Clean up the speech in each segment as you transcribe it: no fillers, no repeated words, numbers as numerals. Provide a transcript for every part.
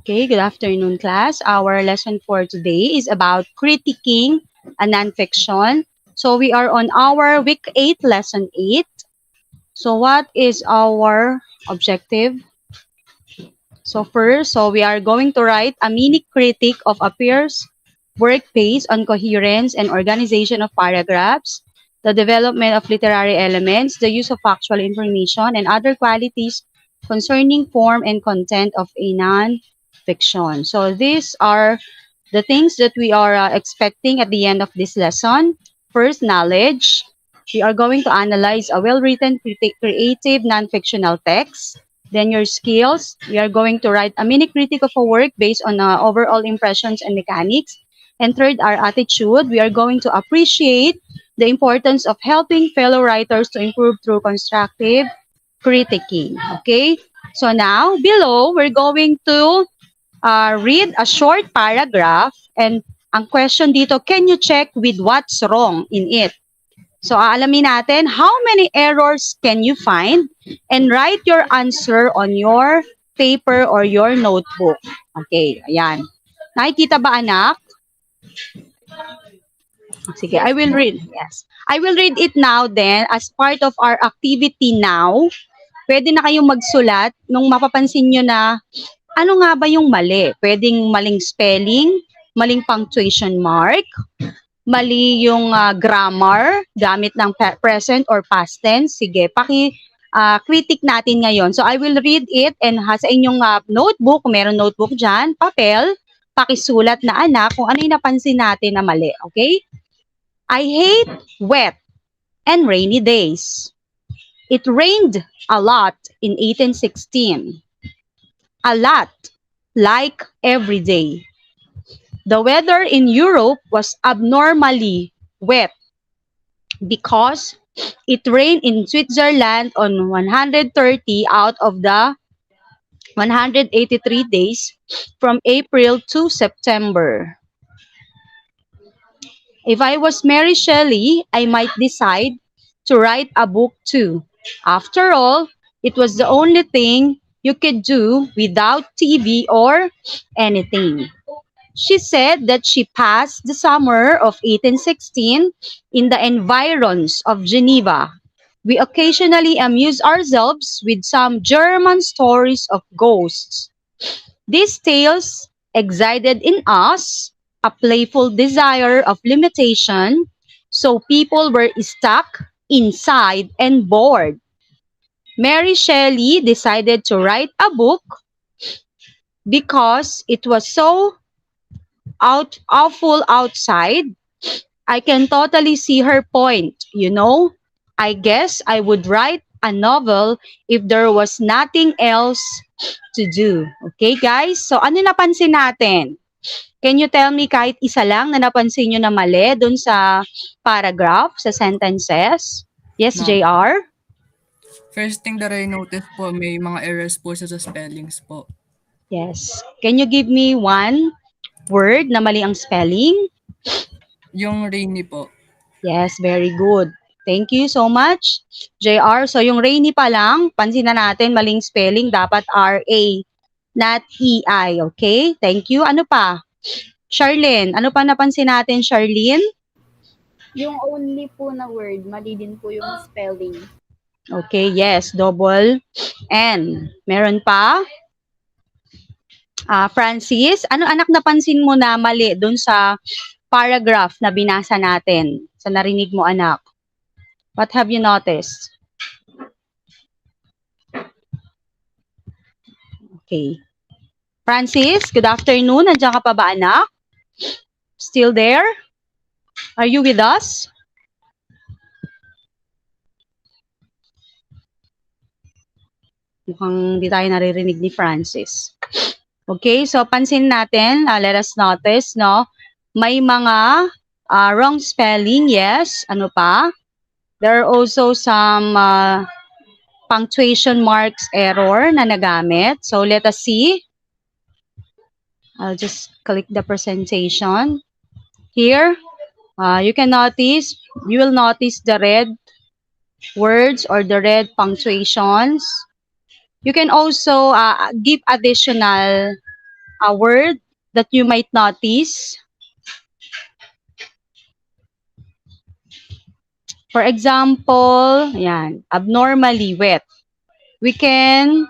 Okay, good afternoon, class. Our lesson for today is about critiquing a nonfiction. So we are on our week 8, lesson 8. So what is our objective? So first, we are going to write a mini critique of a peer's work based on coherence and organization of paragraphs, the development of literary elements, the use of factual information, and other qualities concerning form and content of a non-fiction. So these are the things that we are expecting at the end of this lesson. First, knowledge. We are going to analyze a well-written creative non-fictional text. Then your skills. We are going to write a mini critique of a work based on overall impressions and mechanics. And third, our attitude. We are going to appreciate the importance of helping fellow writers to improve through constructive critiquing. Okay? So now, below, we're going to read a short paragraph and ang question dito, can you check with what's wrong in it? So aalamin natin, how many errors can you find? And write your answer on your paper or your notebook. Okay, ayan. Nakikita ba, anak? Sige, I Yes will po. read. Yes. I will read it now then as part of our activity now. Pwede na kayong magsulat nung mapapansin nyo na ano nga ba yung mali? Pwedeng maling spelling, maling punctuation mark, mali yung grammar gamit ng present or past tense. Sige, critique natin ngayon. So I will read it and sa inyong notebook, kung meron notebook dyan, papel, pakisulat na anak kung ano yung napansin natin na mali. Okay? I hate wet and rainy days. It rained a lot in 1816. A lot, like every day. The weather in Europe was abnormally wet because it rained in Switzerland on 130 out of the 183 days from April to September. If I was Mary Shelley, I might decide to write a book too. After all, it was the only thing you could do without TV or anything. She said that she passed the summer of 1816 in the environs of Geneva. We occasionally amuse ourselves with some German stories of ghosts. These tales excited in us a playful desire of limitation, so people were stuck inside and bored. Mary Shelley decided to write a book because it was so awful outside. I can totally see her point, you know. I guess I would write a novel if there was nothing else to do. Okay, guys? So, ano napansin natin? Can you tell me kahit isa lang na napansin nyo na mali dun sa paragraph, sa sentences? Yes, Ma'am, JR? first thing that I noticed po, may mga errors po sa spellings po. Yes. Can you give me one word na mali ang spelling? Yung rainy po. Yes, very good. Thank you so much, JR. So yung rainy pa lang, pansin na natin, maling spelling, dapat R-A, not E-I. Okay? Thank you. Ano pa? Charlene, ano pa napansin natin, Charlene? Yung only po na word, mali din po yung spelling. Okay, yes, double N. Meron pa? Francis, ano anak napansin mo na mali dun sa paragraph na binasa natin? Sa narinig mo, anak? What have you noticed? Okay. Francis, good afternoon. Nandiyan ka pa ba, anak? Still there? Are you with us? Mukhang hindi tayo naririnig ni Francis. Okay, so pansin natin, let us notice, no? May mga wrong spelling, yes. Ano pa? There are also some punctuation marks error na nagamit. So let us see. I'll just click the presentation. Here, you will notice the red words or the red punctuations. You can also give additional a word that you might notice. For example, yan, abnormally wet. We can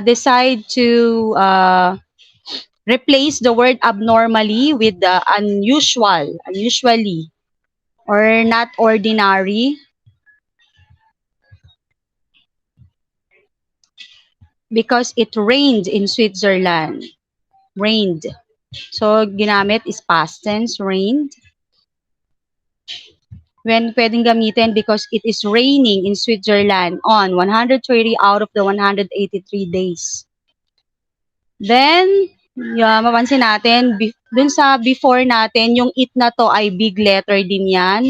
decide to replace the word abnormally with the unusual, unusually, or not ordinary, because it rained in Switzerland. Rained. So, ginamit is past tense, rained. When pwedeng gamitin because it is raining in Switzerland on 130 out of the 183 days. Then, mapansin natin, dun sa before natin, yung it na to ay big letter din yan.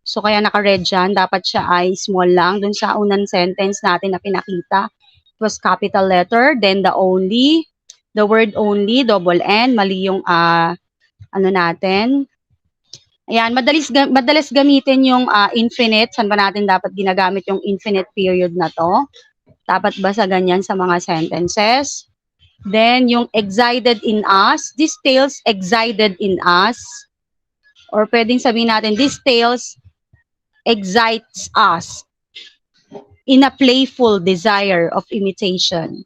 So, kaya naka-red dyan. Dapat siya ay small lang. Dun sa unang sentence natin na pinakita, it was capital letter. Then, the word only, double N, mali yung ano natin. Ayan, madalas gamitin yung infinite. Saan ba natin dapat ginagamit yung infinite period na to? Dapat ba sa ganyan sa mga sentences? Then, yung excited in us, this tales excited in us. Or pwedeng sabihin natin, this tales excites us in a playful desire of imitation.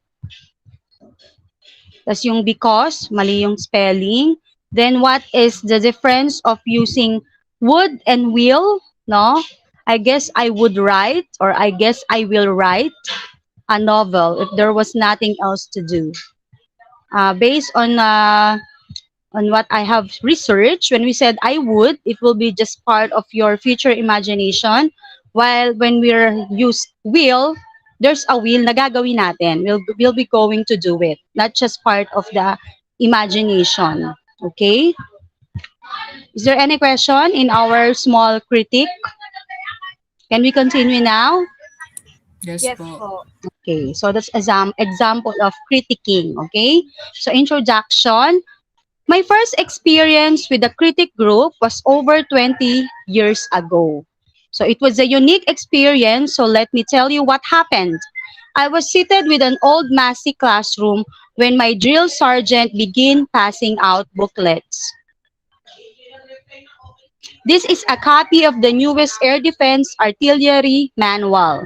Tapos yung because, mali yung spelling. Then what is the difference of using would and will? No? I guess I would write, or I guess I will write a novel if there was nothing else to do. Based on what I have researched, when we said I would, it will be just part of your future imagination. While when we're use will, there's a will na gagawin natin. We'll be going to do it, not just part of the imagination. Okay? Is there any question in our small critique? Can we continue now? Yes Yes po. po. Okay, so that's example of critiquing. Okay? So introduction. My first experience with the critic group was over 20 years ago. So it was a unique experience, so let me tell you what happened. I was seated with an old messy classroom when my drill sergeant began passing out booklets. This is a copy of the newest Air Defense Artillery Manual.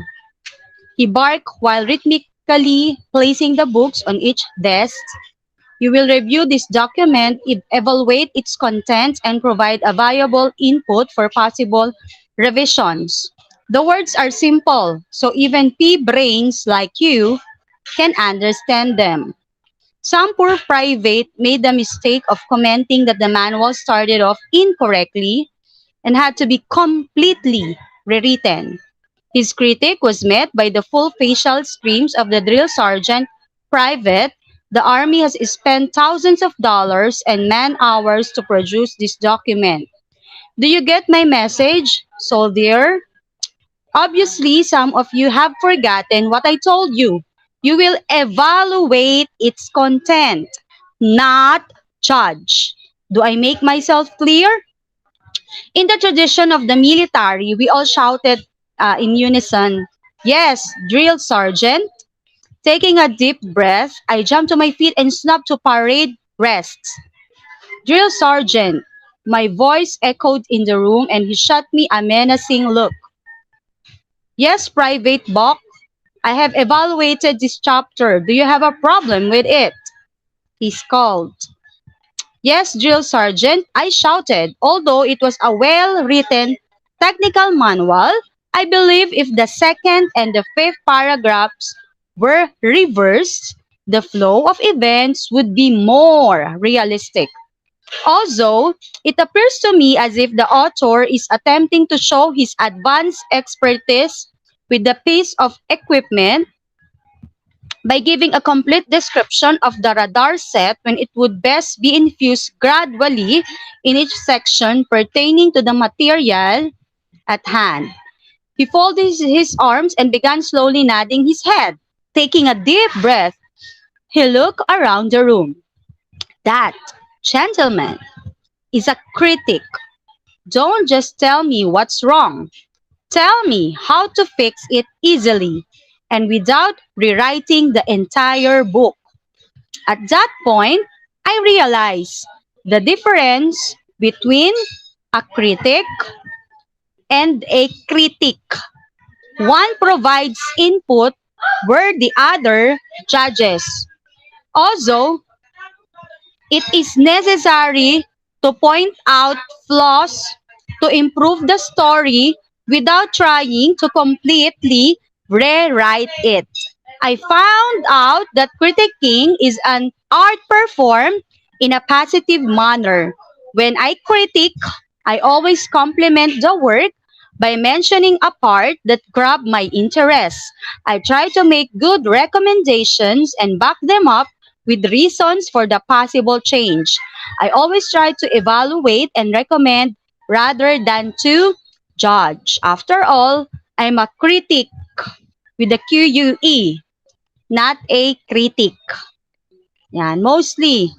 He barked while rhythmically placing the books on each desk. You will review this document, evaluate its contents, and provide a valuable input for possible revisions. The words are simple, so even pea-brains like you can understand them. Some poor private made the mistake of commenting that the manual started off incorrectly and had to be completely rewritten. His critique was met by the full facial screams of the drill sergeant. Private, the Army has spent thousands of dollars and man hours to produce this document. Do you get my message, soldier? Obviously, some of you have forgotten what I told you. You will evaluate its content, not judge. Do I make myself clear? In the tradition of the military, we all shouted in unison, "Yes, drill sergeant." Taking a deep breath, I jumped to my feet and snapped to parade rest. "Drill sergeant." My voice echoed in the room and he shot me a menacing look. "Yes, Private Buck. I have evaluated this chapter. Do you have a problem with it?" He scowled. "Yes, drill sergeant," I shouted. "Although it was a well-written technical manual, I believe if the second and the fifth paragraphs were reversed, the flow of events would be more realistic. Also, it appears to me as if the author is attempting to show his advanced expertise with the piece of equipment by giving a complete description of the radar set when it would best be infused gradually in each section pertaining to the material at hand. He folded his arms and began slowly nodding his head. Taking a deep breath, he looked around the room. "That, gentlemen, is a critic. Don't just tell me what's wrong. Tell me how to fix it easily and without rewriting the entire book." At that point, I realize the difference between a critic and a critic. One provides input where the other judges. Also, it is necessary to point out flaws to improve the story without trying to completely rewrite it. I found out that critiquing is an art performed in a positive manner. When I critique, I always compliment the work by mentioning a part that grabbed my interest. I try to make good recommendations and back them up with reasons for the possible change. I always try to evaluate and recommend rather than to judge. After all, I'm a critic with the QUE, not a critic. Yan, mostly.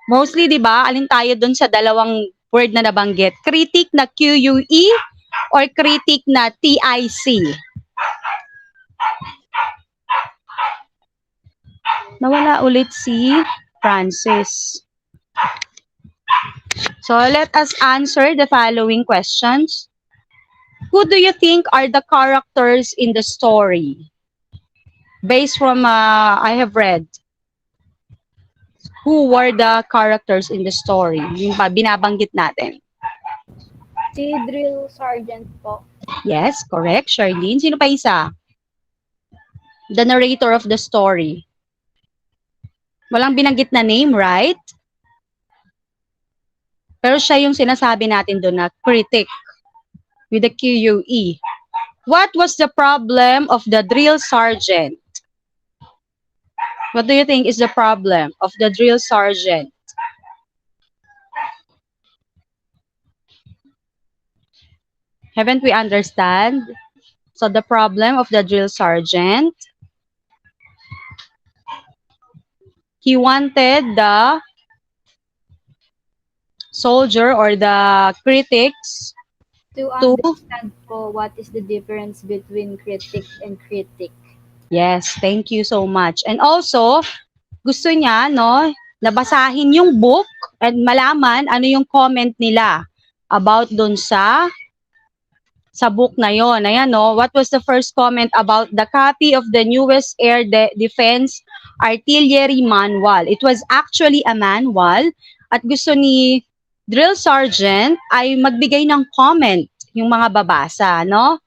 Mostly, di ba? Alin tayo dun sa dalawang word na nabanggit? Critic na QUE or critic na TIC? Nawala ulit si Francis. So let us answer the following questions. Who do you think are the characters in the story? Based from I have read, who were the characters in the story? Yung pa binabanggit natin. Si Drill Sergeant po. Yes, correct. Charlene. Sino pa isa? The narrator of the story. Walang binanggit na name, right? Pero siya yung sinasabi natin doon na critic with the QUE. What was the problem of the drill sergeant? What do you think is the problem of the drill sergeant? Haven't we understand? So the problem of the drill sergeant, he wanted the soldier or the critics To to, understand po what is the difference between critic and critic. yes, thank you so much. And also, gusto niya, no, nabasahin yung book and malaman ano yung comment nila about dun sa book na yon. Ayan, no, what was the first comment about the copy of the newest defense artillery manual? It was actually a manual at gusto ni drill sergeant ay magbigay ng comment yung mga babasa, no?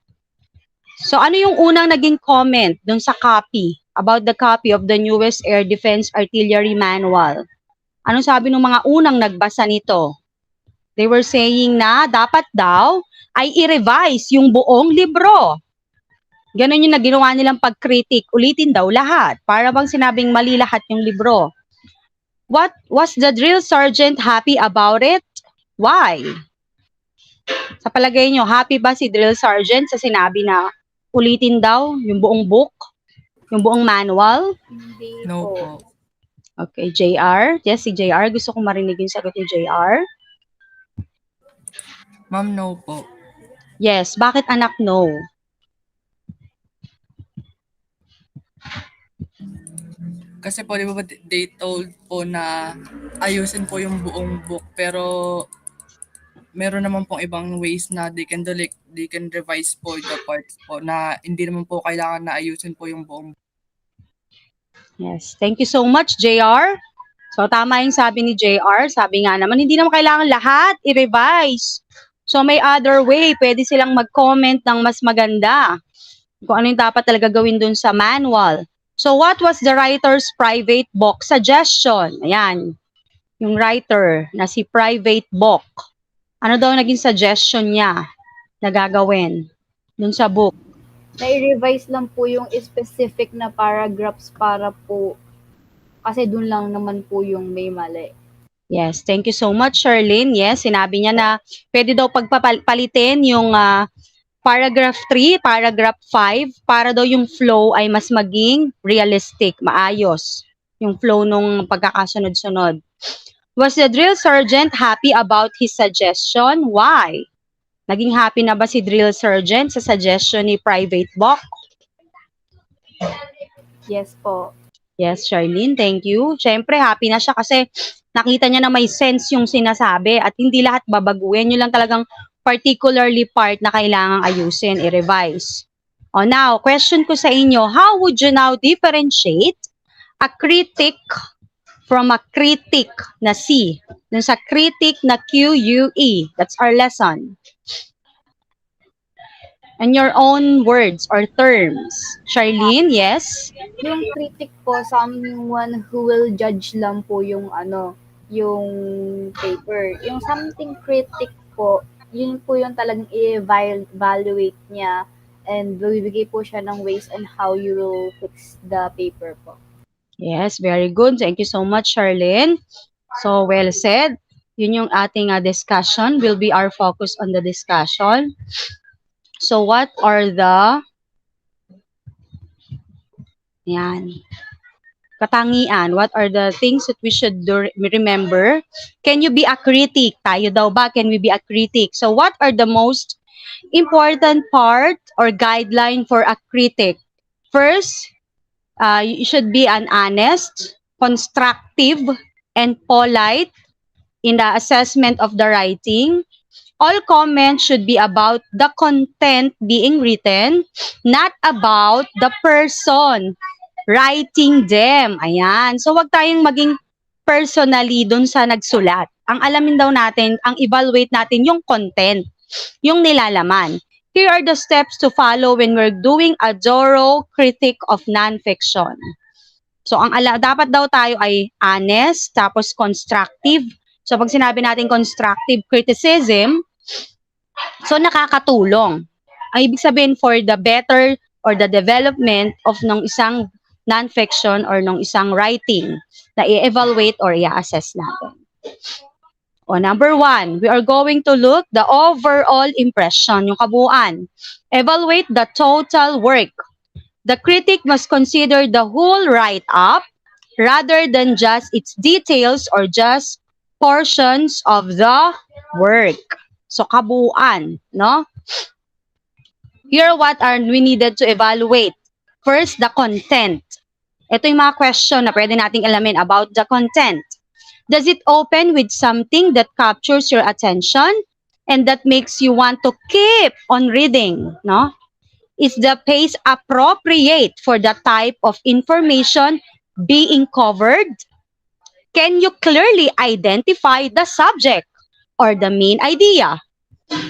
So ano yung unang naging comment dun sa copy, about the copy of the newest air defense artillery manual? Anong sabi ng mga unang nagbasa nito? They were saying na dapat daw ay i-revise yung buong libro. Ganon yung ginawa nilang pag-critic. Ulitin daw lahat. Para bang sinabing mali lahat yung libro. What was the drill sergeant happy about it? Why? Sa palagay nyo, happy ba si drill sergeant sa sinabi na ulitin daw yung buong book? Yung buong manual? Hindi No po. po. Okay, JR. Yes, si JR. Gusto kong marinig yung sagot ni JR. Ma'am, no po. Yes, bakit anak no? Kasi po, di ba they told po na ayusin po yung buong book. Pero meron naman pong ibang ways na they can revise po the parts po na hindi naman po kailangan na ayusin po yung buong book. Yes, thank you so much, JR. So, tama yung sabi ni JR. Sabi nga naman, hindi naman kailangan lahat i-revise. So, may other way. Pwede silang mag-comment ng mas maganda. Kung ano yung dapat talaga gawin dun sa manual. So, what was the writer's private book suggestion? Ayan. Yung writer na si Private Book. Ano daw naging suggestion niya na gagawin dun sa book? Na-revise lang po yung specific na paragraphs para po kasi dun lang naman po yung may mali. Yes, thank you so much, Charlene. Yes, sinabi niya na pwede daw pagpapalitin yung paragraph 3, paragraph 5, para daw yung flow ay mas maging realistic, maayos. Yung flow nung pagkakasunod-sunod. Was the drill sergeant happy about his suggestion? Why? Naging happy na ba si drill sergeant sa suggestion ni Private Book? Yes po. Yes, Charlene, thank you. Siyempre, happy na siya kasi nakita niya na may sense yung sinasabi at hindi lahat babaguhin. Yun lang talagang particularly part na kailangang ayusin, i-revise. O now, question ko sa inyo, how would you now differentiate a critic from a critic na C? Dun sa critic na QUE. That's our lesson. In your own words or terms. Charlene, yes? Yung critic po, someone who will judge lang po yung ano, yung paper. Yung something critic po, yun po yung talagang i-evaluate niya and bibigay po siya ng ways on how you will fix the paper po. Yes, very good. Thank you so much, Charlene. So, well said. Yun yung ating discussion. Will be our focus on the discussion. So, what are the yan, katangian? What are the things that we should remember? Can you be a critic? Tayo daw ba? Can we be a critic? So, what are the most important part or guideline for a critic? First, you should be an honest, constructive, and polite in the assessment of the writing. All comments should be about the content being written, not about the person writing them. Ayan. So, wag tayong maging personally dun sa nagsulat. Ang alamin daw natin, ang evaluate natin yung content, yung nilalaman. Here are the steps to follow when we're doing a thorough critic of nonfiction. So, dapat daw tayo ay honest, tapos constructive. So, pag sinabi natin constructive criticism, so nakakatulong. Ang ibig sabihin for the better or the development of nung isang nonfiction or nung isang writing na i-evaluate or i-assess natin. O, number one, we are going to look the overall impression, yung kabuuan. Evaluate the total work. The critic must consider the whole write-up rather than just its details or just portions of the work. So, kabuuan, no? Here, what are we needed to evaluate? First, the content. Ito yung mga question na pwede nating alamin about the content. Does it open with something that captures your attention and that makes you want to keep on reading, no? Is the pace appropriate for the type of information being covered? Can you clearly identify the subject or the main idea?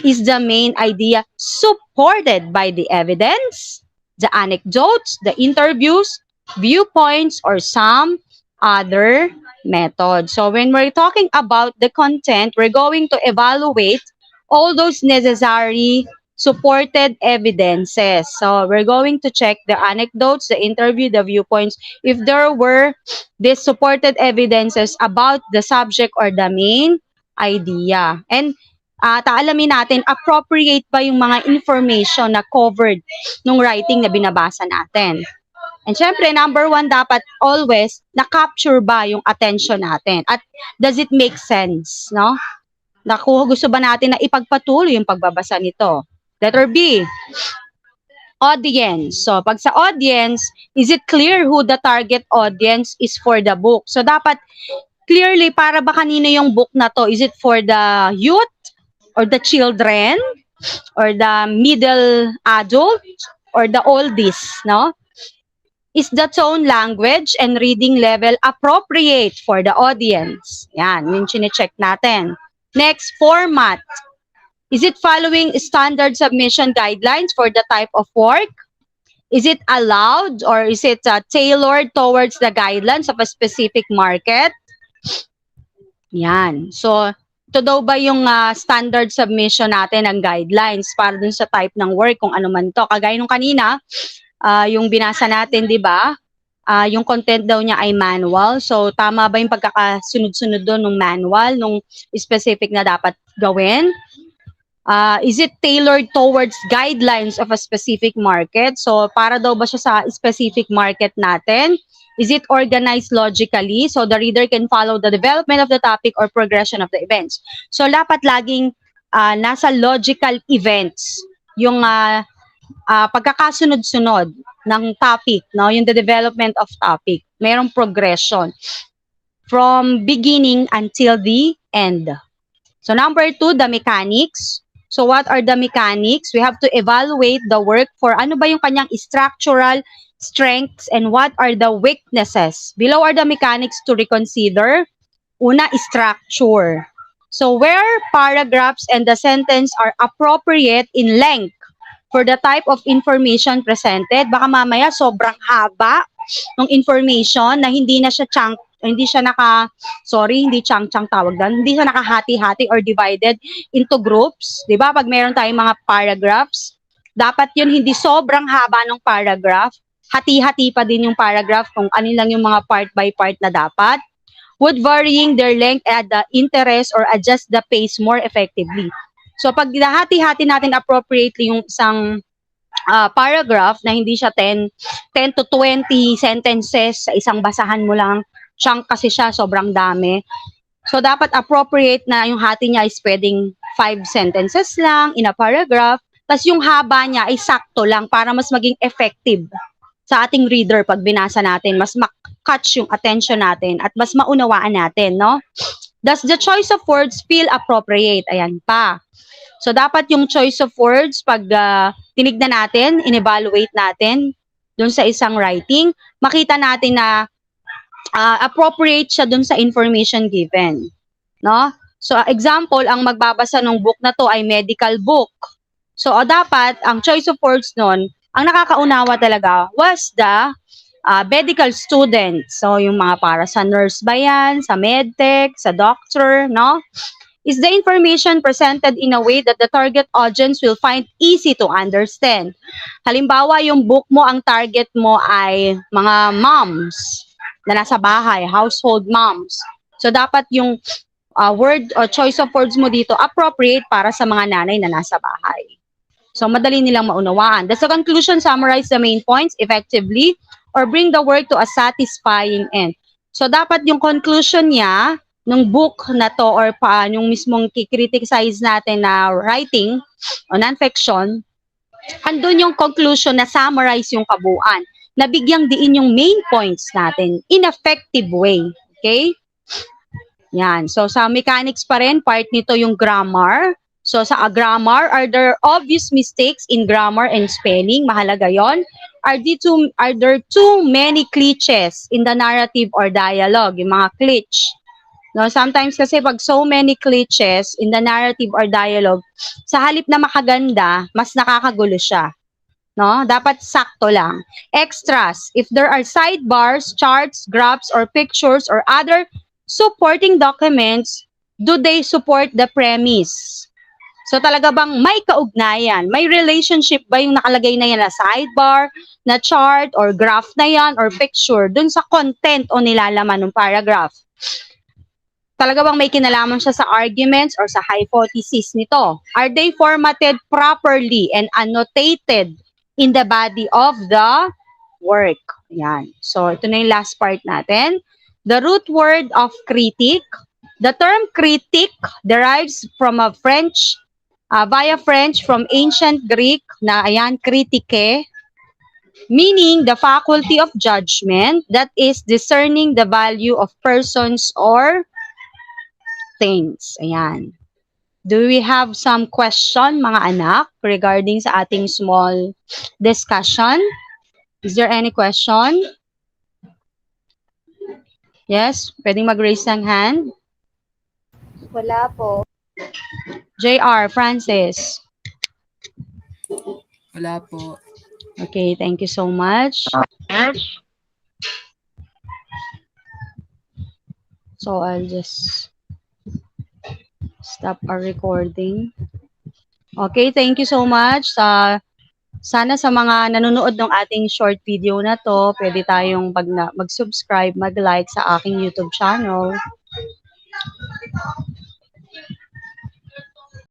Is the main idea supported by the evidence, the anecdotes, the interviews, viewpoints, or some other method? So when we're talking about the content, we're going to evaluate all those necessary supported evidences. So we're going to check the anecdotes, the interview, the viewpoints, if there were these supported evidences about the subject or the main idea. And taalamin natin, appropriate ba yung mga information na covered nung writing na binabasa natin. And syempre, number one, dapat always na-capture ba yung attention natin? At does it make sense, no? Gusto ba natin na ipagpatuloy yung pagbabasa nito? Letter B, audience. So, pag sa audience, is it clear who the target audience is for the book? So, dapat clearly, para ba kanino yung book na to? Is it for the youth or the children or the middle adult or the oldies, no? Is the tone, language, and reading level appropriate for the audience? Yan, yung chine-check natin. Next, format. Is it following standard submission guidelines for the type of work? Is it allowed or is it tailored towards the guidelines of a specific market? Yan. So, ito daw ba yung standard submission natin ng guidelines para dun sa type ng work, kung ano man to. Kagaya nung kanina, yung binasa natin, di ba? Yung content daw niya ay manual. So, tama ba yung pagkakasunod-sunod doon ng manual, nung specific na dapat gawin? Is it tailored towards guidelines of a specific market? So, para daw ba siya sa specific market natin? Is it organized logically so the reader can follow the development of the topic or progression of the events? So, dapat laging nasa logical events yung pagkakasunod-sunod ng topic, no? Yung the development of topic. Merong progression from beginning until the end. So number 2, the mechanics. So what are the mechanics? We have to evaluate the work for ano ba yung kanyang structural strengths and what are the weaknesses. Below are the mechanics to reconsider. Una, structure. So where paragraphs and the sentence are appropriate in length for the type of information presented. Baka mamaya sobrang haba ng information na hindi na siya hindi siya hindi chunk tawag doon, hindi siya nakahati-hati or divided into groups. 'Di ba? Pag meron tayong mga paragraphs, dapat yun hindi sobrang haba ng paragraph. Hati-hati pa din yung paragraph kung ano lang yung mga part by part na dapat. Would varying their length add the interest or adjust the pace more effectively. So pag hati-hati natin appropriately yung isang paragraph na hindi siya 10 to 20 sentences sa isang basahan mo lang, chunk kasi siya, sobrang dami. So dapat appropriate na yung hati niya is pwedeng 5 sentences lang in a paragraph, tas yung haba niya ay sakto lang para mas maging effective sa ating reader pag binasa natin, mas catch yung attention natin at mas maunawaan natin, no? Does the choice of words feel appropriate? Ayan pa. So, dapat yung choice of words, pag tinignan natin, in-evaluate natin dun sa isang writing, makita natin na appropriate siya dun sa information given. No? So, example, ang magbabasa ng book na to ay medical book. So, dapat, ang choice of words nun, ang nakakaunawa talaga was the medical student. So, yung mga para sa nurse ba yan, sa medtech, sa doctor, no? Is the information presented in a way that the target audience will find easy to understand? Halimbawa, yung book mo, ang target mo ay mga moms na nasa bahay, household moms. So, dapat yung word or choice of words mo dito appropriate para sa mga nanay na nasa bahay. So, madali nilang maunawaan. Does the conclusion summarize the main points effectively or bring the work to a satisfying end? So, dapat yung conclusion niya ng book na to or yung mismong kikriticize natin na writing o non-fiction, andun yung conclusion na summarize yung kabuuan, na bigyang diin yung main points natin in effective way. Okay? Yan. So, sa mechanics pa rin, part nito yung grammar. So, sa grammar, are there obvious mistakes in grammar and spelling? Mahalaga yon. Are there too many cliches in the narrative or dialogue? Yung mga cliche. No, sometimes kasi pag so many cliches in the narrative or dialogue, sa halip na makaganda, mas nakakagulo siya. No? Dapat sakto lang. Extras. If there are sidebars, charts, graphs, or pictures, or other supporting documents, do they support the premise? So talaga bang may kaugnayan? May relationship ba yung nakalagay na yan na sidebar, na chart, or graph na yan, or picture, dun sa content o nilalaman ng paragraph? Talaga bang may kinalaman siya sa arguments or sa hypothesis nito? Are they formatted properly and annotated in the body of the work? Yan. So ito na yung last part natin. The root word of critic. The term critic derives from a via French from ancient Greek na ayan, kritike, meaning the faculty of judgment, that is discerning the value of persons or things. Ayan. Do we have some question, mga anak, regarding sa ating small discussion? Is there any question? Yes? Pwedeng mag-raise ng hand? Wala po. JR, Francis. Wala po. Okay, thank you so much. So, I'll just stop our recording. Okay, thank you so much. Sana sa mga nanonood ng ating short video na to, pwede tayong mag-subscribe, mag-like sa aking YouTube channel.